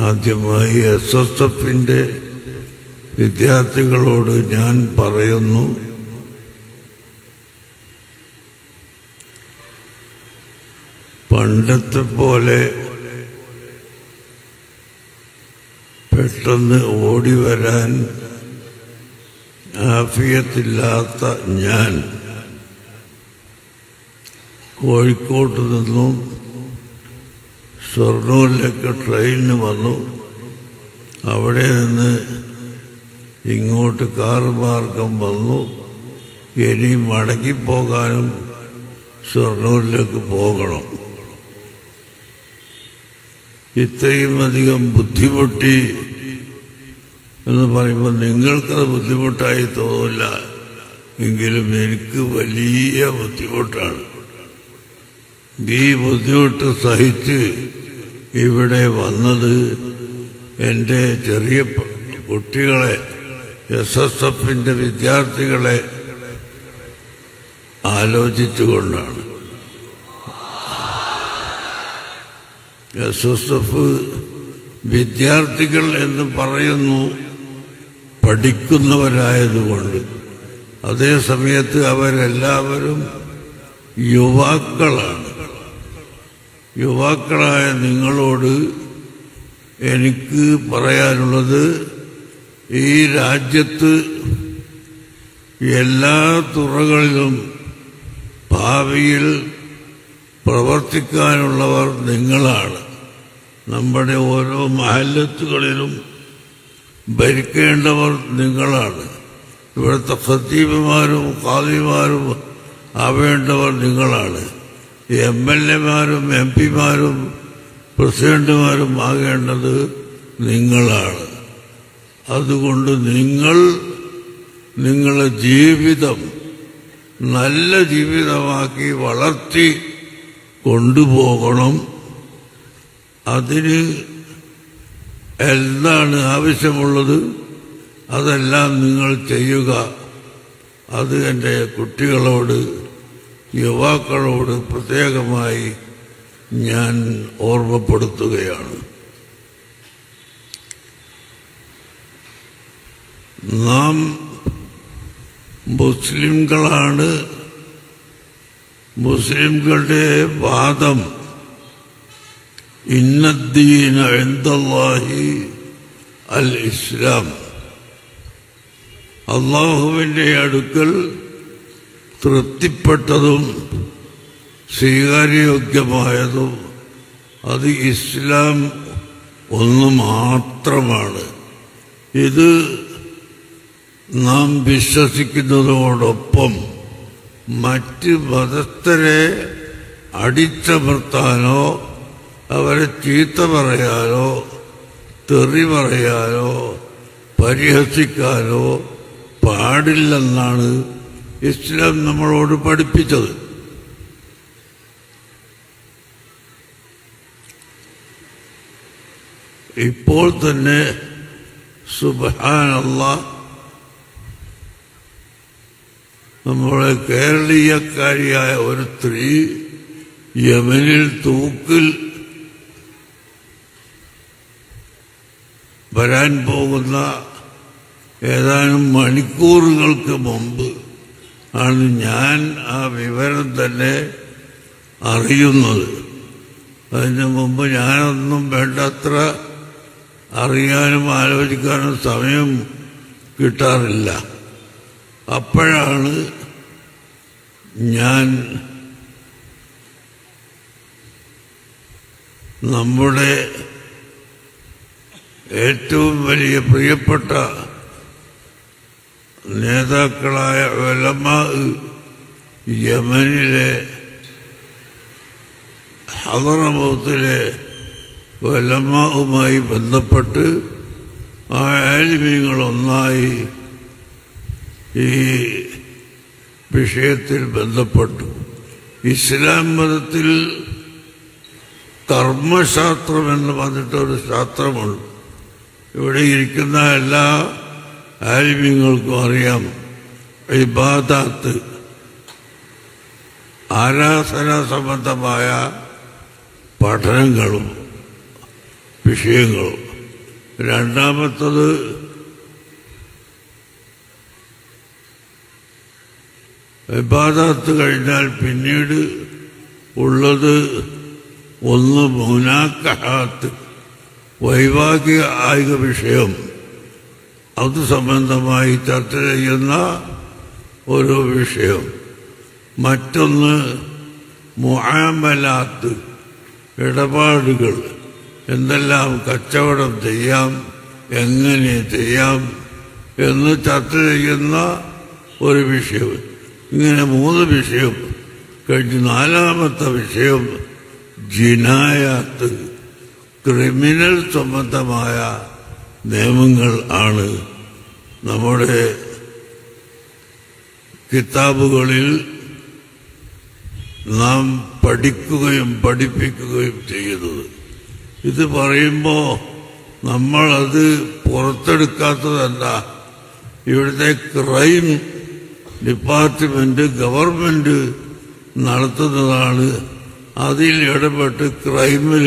ആദ്യമായി SSFന്റെ വിദ്യാർത്ഥികളോട് ഞാൻ പറയുന്നു, പണ്ടത്തെ പോലെ പെട്ടെന്ന് ഓടി വരാൻ ആഫിയത്തില്ലാത്ത ഞാൻ കോഴിക്കോട്ട് നിന്നും ഷൊർണൂരിലേക്ക് ട്രെയിനിന് വന്നു. അവിടെ നിന്ന് ഇങ്ങോട്ട് കാർ മാർഗം വന്നു. ഇനി മടങ്ങിപ്പോകാനും ഷൊർണൂരിലേക്ക് പോകണം. ഇത്രയും അധികം ബുദ്ധിമുട്ടി എന്ന് പറയുമ്പോൾ നിങ്ങൾക്കത് ബുദ്ധിമുട്ടായി തോന്നില്ല, എങ്കിലും എനിക്ക് വലിയ ബുദ്ധിമുട്ടാണ്. ഈ ബുദ്ധിമുട്ട് സഹിച്ച് ഇവിടെ വന്നത് എൻ്റെ ചെറിയ കുട്ടികളെ, SSFന്റെ വിദ്യാർത്ഥികളെ ആലോചിച്ചുകൊണ്ടാണ്. SSF വിദ്യാർത്ഥികൾ എന്ന് പറയുന്നു പഠിക്കുന്നവരായതുകൊണ്ട്. അതേ സമയത്ത് അവരെല്ലാവരും യുവാക്കളാണ്. യുവാക്കളായ നിങ്ങളോട് എനിക്ക് പറയാനുള്ളത്, ഈ രാജ്യത്ത് എല്ലാ തുറകളിലും ഭാവിയിൽ പ്രവർത്തിക്കാനുള്ളവർ നിങ്ങളാണ്. നമ്മുടെ ഓരോ മഹല്ലത്തുകളിലും ഭരിക്കേണ്ടവർ നിങ്ങളാണ്. ഇവിടുത്തെ ഖത്തീബുമാരും ഖാദിമാരും ആവേണ്ടവർ നിങ്ങളാണ്. MLA-മാരും MP-മാരും പ്രസിഡന്റുമാരും ആകേണ്ടത് നിങ്ങളാണ്. അതുകൊണ്ട് നിങ്ങളുടെ ജീവിതം നല്ല ജീവിതമാക്കി വളർത്തി കൊണ്ടുപോകണം. അതിന് എന്താണ് ആവശ്യമുള്ളത് അതെല്ലാം നിങ്ങൾ ചെയ്യുക. അത് എൻ്റെ കുട്ടികളോട്, യുവാക്കളോട് പ്രത്യേകമായി ഞാൻ ഓർമ്മപ്പെടുത്തുകയാണ്. നാം മുസ്ലിംകളാണ്. മുസ്ലിംകളുടെ വാദം ഇന്നദ്ദീന ഇൻദല്ലാഹി അൽ ഇസ്ലാം, അല്ലാഹുവിൻ്റെ അടുക്കൽ തൃപ്തിപ്പെട്ടതും സ്വീകാര്യയോഗ്യമായതും അത് ഇസ്ലാം ഒന്ന് മാത്രമാണ്. ഇത് നാം വിശ്വസിക്കുന്നതോടൊപ്പം മറ്റ് മതസ്ഥരെ അടിച്ചമർത്താനോ അവരെ ചീത്ത പറയാനോ തെറി പറയാനോ പരിഹസിക്കാനോ പാടില്ലെന്നാണ് ഇസ്ലാം നമ്മളോട് പഠിപ്പിച്ചത്. ഇപ്പോൾ തന്നെ സുബ്ഹാനല്ലാഹ്, നമ്മുടെ കേരളീയക്കാരിയായ ഒരു സ്ത്രീ യമനിൽ തൂക്കിൽ വരാൻ പോകുന്ന ഏതാനും മണിക്കൂറുകൾക്ക് മുമ്പ് ആണ് ഞാൻ ആ വിവരം തന്നെ അറിയുന്നത്. അതിന് മുമ്പ് ഞാനൊന്നും വേണ്ടത്ര അറിയാനും ആലോചിക്കാനും സമയം കിട്ടാറില്ല. അപ്പോഴാണ് ഞാൻ നമ്മുടെ ഏറ്റവും വലിയ പ്രിയപ്പെട്ട നേതാക്കളായ ഉലമാ യമനിലെ ഹദറമൗത്തിലെ ഉലമാവുമായി ബന്ധപ്പെട്ട് ആ ആലിമീങ്ങളൊന്നായി ഈ വിഷയത്തിൽ ബന്ധപ്പെട്ടു. ഇസ്ലാം മതത്തിൽ കർമ്മശാസ്ത്രം എന്ന് പറഞ്ഞിട്ടൊരു ശാസ്ത്രമുണ്ട്. ഇവിടെ ഇരിക്കുന്ന എല്ലാ ആലിമീങ്ങൾക്കും അറിയാം. ഇബാദത്ത്, ആരാധനാ സംബന്ധമായ പഠനങ്ങളും വിഷയങ്ങളും രണ്ടാമത്തത് ഇബാദത്ത് കഴിഞ്ഞാൽ പിന്നീട് ഉള്ളത് ഒന്ന് മുനാക്കഹാത്ത്, വൈവാഹിക വിഷയം, അത് സംബന്ധമായി ചർച്ച ചെയ്യുന്ന ഒരു വിഷയം. മറ്റൊന്ന് മുആമലാത്ത്, ഇടപാടുകൾ, എന്തെല്ലാം കച്ചവടം ചെയ്യാം, എങ്ങനെ ചെയ്യാം എന്ന് ചർച്ച ചെയ്യുന്ന ഒരു വിഷയം. ഇങ്ങനെ 3 വിഷയം കഴിഞ്ഞ് 4-മത്തെ വിഷയം ജിനായാത്ത്, ക്രിമിനൽ സംബന്ധമായ നിയമങ്ങൾ ആണ് നമ്മുടെ കിതാബുകളിൽ നാം പഠിക്കുകയും പഠിപ്പിക്കുകയും ചെയ്യുന്നത്. ഇത് പറയുമ്പോൾ നമ്മളത് പുറത്തെടുക്കാത്തതല്ല. ഇവിടുത്തെ ക്രൈം ഡിപ്പാർട്ട്മെന്റ്, ഗവൺമെന്റ് നടത്തുന്നതാണ്. അതിൽ ഇടപെട്ട് ക്രൈമിൽ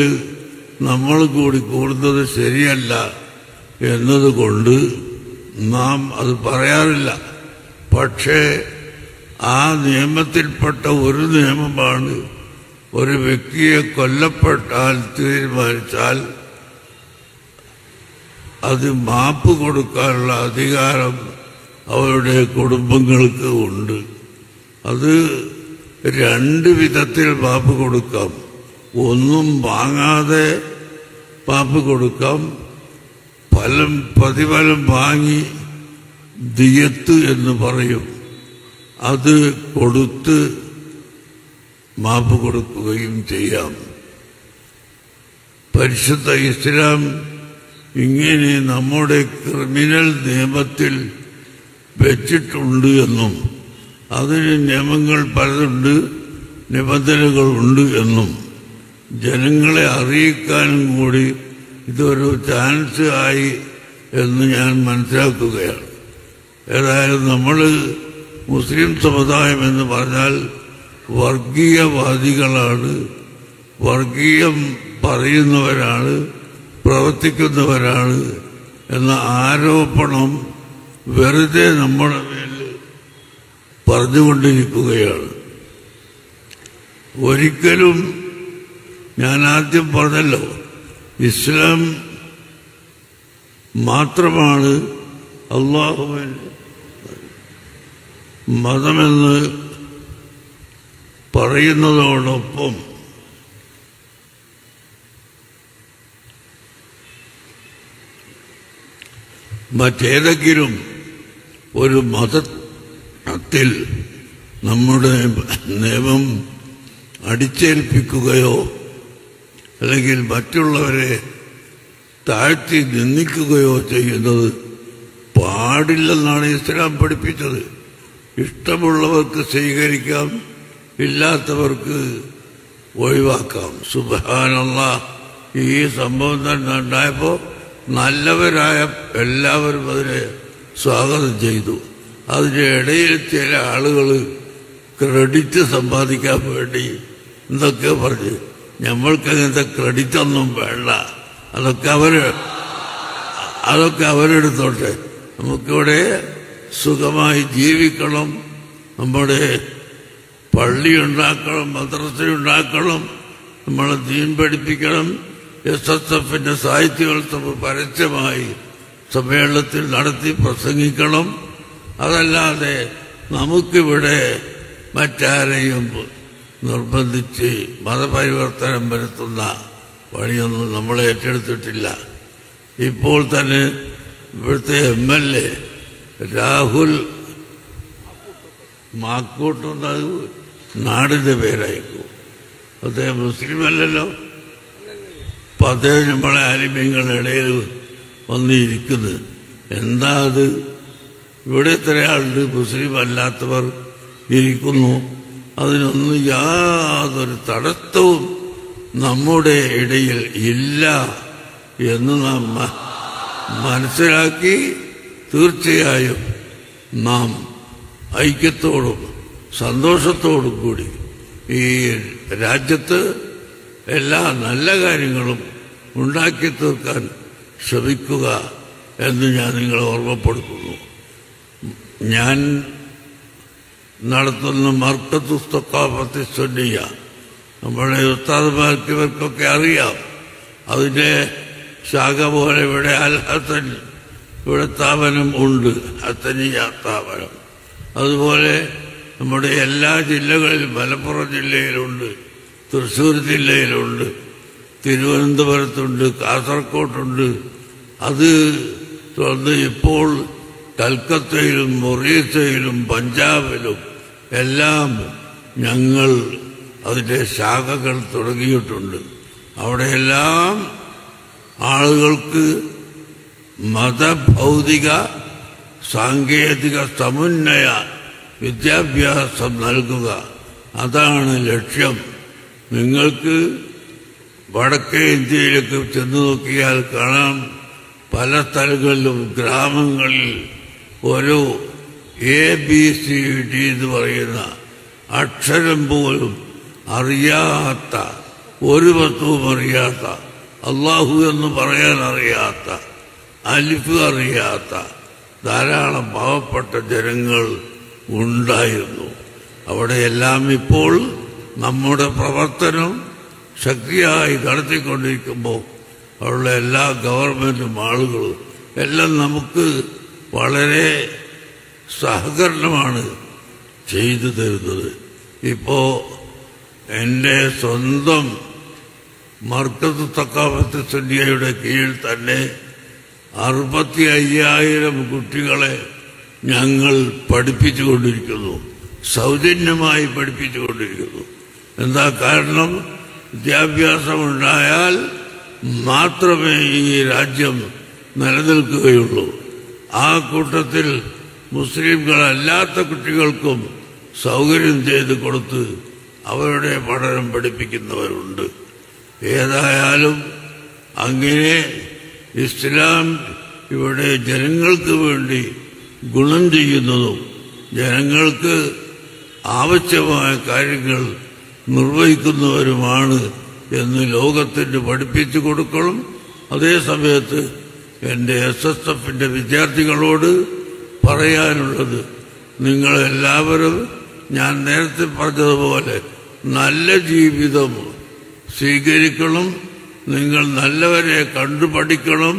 നമ്മൾ കൂടി കൂടുന്നത് ശരിയല്ല എന്നതുകൊണ്ട് നാം അത് പറയാറില്ല. പക്ഷേ ആ നിയമത്തിൽപ്പെട്ട ഒരു നിയമമാണ്, ഒരു വ്യക്തിയെ കൊല്ലപ്പെട്ടാൽ തീരുമാനിച്ചാൽ അത് മാപ്പ് കൊടുക്കാനുള്ള അധികാരം അവരുടെ കുടുംബങ്ങൾക്ക് ഉണ്ട്. അത് 2 വിധത്തിൽ മാപ്പ് കൊടുക്കാം. ഒന്നും വാങ്ങാതെ മാപ്പ് കൊടുക്കാം, പ്രതിഫലം വാങ്ങി ദിയത്ത് എന്ന് പറയും, അത് കൊടുത്ത് മാപ്പ് കൊടുക്കുകയും ചെയ്യാം. പരിശുദ്ധ ഇസ്ലാം ഇങ്ങനെ നമ്മുടെ ക്രിമിനൽ നിയമത്തിൽ വെച്ചിട്ടുണ്ട് എന്നും അതിന് നിയമങ്ങൾ പലതുണ്ട്, നിബന്ധനകളുണ്ട് എന്നും ജനങ്ങളെ അറിയിക്കാനും കൂടി ഇതൊരു ചാൻസ് ആയി എന്ന് ഞാൻ മനസ്സിലാക്കുകയാണ്. ഏതായാലും നമ്മൾ മുസ്ലിം സമുദായം എന്ന് പറഞ്ഞാൽ വർഗീയവാദികളാണ്, വർഗീയം പറയുന്നവരാണ്, പ്രവർത്തിക്കുന്നവരാണ് എന്ന ആരോപണം വെറുതെ നമ്മുടെ മേൽ പറഞ്ഞുകൊണ്ടിരിക്കുകയാണ്. ഒരിക്കലും ഞാൻ ആദ്യം പറഞ്ഞല്ലോ, ഇസ്ലാം മാത്രമാണ് അല്ലാഹുവിന്റെ മതമെന്ന് പറയുന്നതോടൊപ്പം മറ്റേതെങ്കിലും ഒരു മതത്തിൽ നമ്മുടെ നിയമം അടിച്ചേൽപ്പിക്കുകയോ അല്ലെങ്കിൽ മറ്റുള്ളവരെ താഴ്ത്തി നിന്ദിക്കുകയോ ചെയ്യുന്നത് പാടില്ലെന്നാണ് ഇസ്ലാം പഠിപ്പിച്ചത്. ഇഷ്ടമുള്ളവർക്ക് സ്വീകരിക്കാം, ഇല്ലാത്തവർക്ക് ഒഴിവാക്കാം. സുബ്ഹാനല്ലാഹ്, ഈ സംഭവം തന്നെ ഉണ്ടായപ്പോൾ നല്ലവരായ എല്ലാവരും അതിനെ സ്വാഗതം ചെയ്തു. അതിൻ്റെ ഇടയിൽ ചില ആളുകൾ ക്രെഡിറ്റ് സമ്പാദിക്കാൻ വേണ്ടി എന്തൊക്കെ പറഞ്ഞ്, നമ്മൾക്കങ്ങനത്തെ ക്രെഡിറ്റ് ഒന്നും വേണ്ട, അതൊക്കെ അവരെടുത്തോട്ടെ, നമുക്കിവിടെ സുഖമായി ജീവിക്കണം, നമ്മുടെ പള്ളി ഉണ്ടാക്കണം, മദ്രസ ഉണ്ടാക്കണം, നമ്മളെ ദീൻ പഠിപ്പിക്കണം. SSFന്റെ സാഹിത്യോത്സവം പരസ്യമായി സമ്മേളനത്തിൽ നടത്തി പ്രസംഗിക്കണം. അതല്ലാതെ നമുക്കിവിടെ മറ്റാരെയും നിർബന്ധിച്ച് മതപരിവർത്തനം വരുത്തുന്ന പണിയൊന്നും നമ്മൾ ഏറ്റെടുത്തിട്ടില്ല. ഇപ്പോൾ തന്നെ ഇവിടുത്തെ MLA രാഹുൽ മാക്കൂട്ടുന്നത് നാടിന്റെ പേരായിരിക്കും. അദ്ദേഹം മുസ്ലിം അല്ലല്ലോ. അപ്പം അദ്ദേഹം നമ്മളെ ആലിമ്യങ്ങളുടെ ഇടയിൽ വന്നിരിക്കുന്നത് എന്താ? അത് ഇവിടെ എത്ര ആളുണ്ട് മുസ്ലിം അല്ലാത്തവർ ഇരിക്കുന്നു. അതിനൊന്നും യാതൊരു തടസ്സവും നമ്മുടെ ഇടയിൽ ഇല്ല എന്ന് നാം മനസ്സിലാക്കി തീർച്ചയായും നാം ഐക്യത്തോടും സന്തോഷത്തോടും കൂടി ഈ രാജ്യത്ത് എല്ലാ നല്ല കാര്യങ്ങളും ഉണ്ടാക്കി തീർക്കാൻ ശ്രമിക്കുക എന്ന് ഞാൻ നിങ്ങളെ ഓർമ്മപ്പെടുത്തുന്നു. ഞാൻ നടത്തുന്ന മർക്കത്തു സഖാഫത്തി സുന്നിയ നമ്മുടെ ഉസ്താദുമാർക്ക് ഇവർക്കൊക്കെ അറിയാം. അതിൻ്റെ ശാഖ പോലെ ഇവിടെ അൽ ഹസൻ ഇവിടെ സ്ഥാപനം ഉണ്ട്, ഹസനിയ സ്ഥാപനം. അതുപോലെ നമ്മുടെ എല്ലാ ജില്ലകളിലും മലപ്പുറം ജില്ലയിലുണ്ട്, തൃശ്ശൂർ ജില്ലയിലുണ്ട്, തിരുവനന്തപുരത്തുണ്ട്, കാസർഗോഡുണ്ട്. അത് തുടർന്ന് ഇപ്പോൾ കൽക്കത്തയിലും മൊറീസയിലും പഞ്ചാബിലും എല്ലാം ഞങ്ങൾ അതിൻ്റെ ശാഖകൾ തുടങ്ങിയിട്ടുണ്ട്. അവിടെയെല്ലാം ആളുകൾക്ക് മതഭൗതിക സാങ്കേതിക സമുന്നയ വിദ്യാഭ്യാസം നൽകുക, അതാണ് ലക്ഷ്യം. നിങ്ങൾക്ക് വടക്കേ ഇന്ത്യയിലേക്ക് ചെന്നു നോക്കിയാൽ കാണാം, പല സ്ഥലങ്ങളിലും ഗ്രാമങ്ങളിൽ ഒരു ABCD എന്ന് പറയുന്ന അക്ഷരം പോലും അറിയാത്ത, ഒരു വസ്തുവും അറിയാത്ത, അള്ളാഹു എന്ന് പറയാൻ അറിയാത്ത, അലിഫ് അറിയാത്ത ധാരാളം പാവപ്പെട്ട ജനങ്ങൾ ഉണ്ടായിരുന്നു. അവിടെയെല്ലാം ഇപ്പോൾ നമ്മുടെ പ്രവർത്തനം ശക്തിയായി നടത്തിക്കൊണ്ടിരിക്കുമ്പോൾ അവിടെയുള്ള എല്ലാ ഗവൺമെൻറ്റും ആളുകളും എല്ലാം നമുക്ക് വളരെ സഹകരണമാണ് ചെയ്തു തരുന്നത്. ഇപ്പോൾ എൻ്റെ സ്വന്തം മർക്കത്ത് സഖാഫത്ത് സുന്നിയയുടെ കീഴിൽ തന്നെ 65,000 കുട്ടികളെ ഞങ്ങൾ പഠിപ്പിച്ചുകൊണ്ടിരിക്കുന്നു, സൗജന്യമായി പഠിപ്പിച്ചുകൊണ്ടിരിക്കുന്നു. എന്താ കാരണം? വിദ്യാഭ്യാസമുണ്ടായാൽ മാത്രമേ ഈ രാജ്യം നിലനിൽക്കുകയുള്ളൂ. ആ കൂട്ടത്തിൽ മുസ്ലിംകളല്ലാത്ത കുട്ടികൾക്കും സൗകര്യം ചെയ്തു കൊടുത്ത് അവരുടെ പഠനം പഠിപ്പിക്കുന്നവരുണ്ട്. ഏതായാലും അങ്ങനെ ഇസ്ലാം ഇവിടെ ജനങ്ങൾക്ക് വേണ്ടി ഗുണം ചെയ്യുന്നതും ജനങ്ങൾക്ക് ആവശ്യമായ കാര്യങ്ങൾ നിർവഹിക്കുന്നവരുമാണ് എന്ന് ലോകത്തിന് പഠിപ്പിച്ചു കൊടുക്കണം. അതേസമയത്ത് എൻ്റെ SSFന്റെ വിദ്യാർത്ഥികളോട് പറയാനുള്ളത്, നിങ്ങളെല്ലാവരും ഞാൻ നേരത്തെ പറഞ്ഞതുപോലെ നല്ല ജീവിതം സ്വീകരിക്കണം. നിങ്ങൾ നല്ലവരെ കണ്ടുപഠിക്കണം.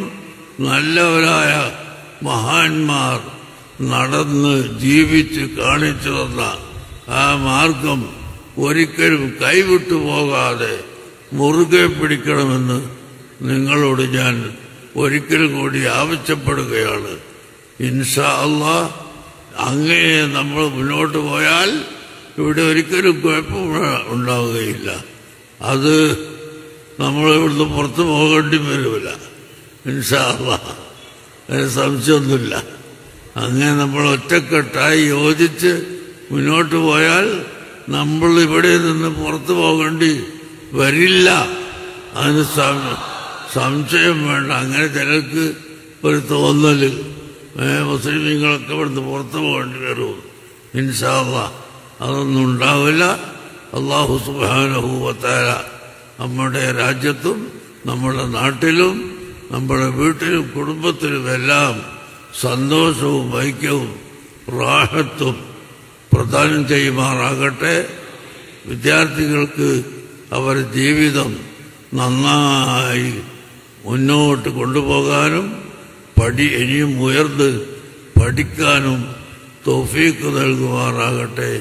നല്ലവരായ മഹാന്മാർ നടന്ന് ജീവിച്ച് കാണിച്ചു തന്ന ആ മാർഗം ഒരിക്കലും കൈവിട്ടു പോകാതെ മുറുകെ പിടിക്കണമെന്ന് നിങ്ങളോട് ഞാൻ ഒരിക്കൽ കൂടി ആവശ്യപ്പെടുകയാണ്. ഇൻഷാ അല്ലാഹ് അങ്ങനെ നമ്മൾ മുന്നോട്ട് പോയാൽ ഇവിടെ ഒരിക്കലും കുഴപ്പം ഉണ്ടാവുകയില്ല. അത് നമ്മളിവിടുന്ന് പുറത്തു പോകേണ്ടി വരില്ല ഇൻഷാ അല്ലാഹ്, അതിന് സംശയമൊന്നുമില്ല. അങ്ങനെ നമ്മൾ ഒറ്റക്കെട്ടായി യോജിച്ച് മുന്നോട്ട് പോയാൽ നമ്മൾ ഇവിടെ നിന്ന് പുറത്തു പോകേണ്ടി വരില്ല. അതിന് സംശയം വേണ്ട. അങ്ങനെ ചിലർക്ക് ഒരു തോന്നൽ മുസ്ലിമീങ്ങളൊക്കെ ഇവിടുന്ന് പുറത്തു പോകേണ്ടി വരും. ഇൻഷാ അല്ലാഹ് അതൊന്നും ഉണ്ടാവില്ല. അല്ലാഹു സുബ്ഹാനഹു വ തആല നമ്മുടെ രാജ്യത്തും നമ്മുടെ നാട്ടിലും നമ്മുടെ വീട്ടിലും കുടുംബത്തിലുമെല്ലാം സന്തോഷവും ഐക്യവും റാഹത്തും പ്രദാനം ചെയ്യുമാറാകട്ടെ. വിദ്യാർത്ഥികൾക്ക് അവരുടെ ജീവിതം നന്നായി മുന്നോട്ട് കൊണ്ടുപോകാനും ഇനിയും ഉയർന്ന് പഠിക്കാനും തൗഫീഖ് നൽകുമാറാകട്ടെ.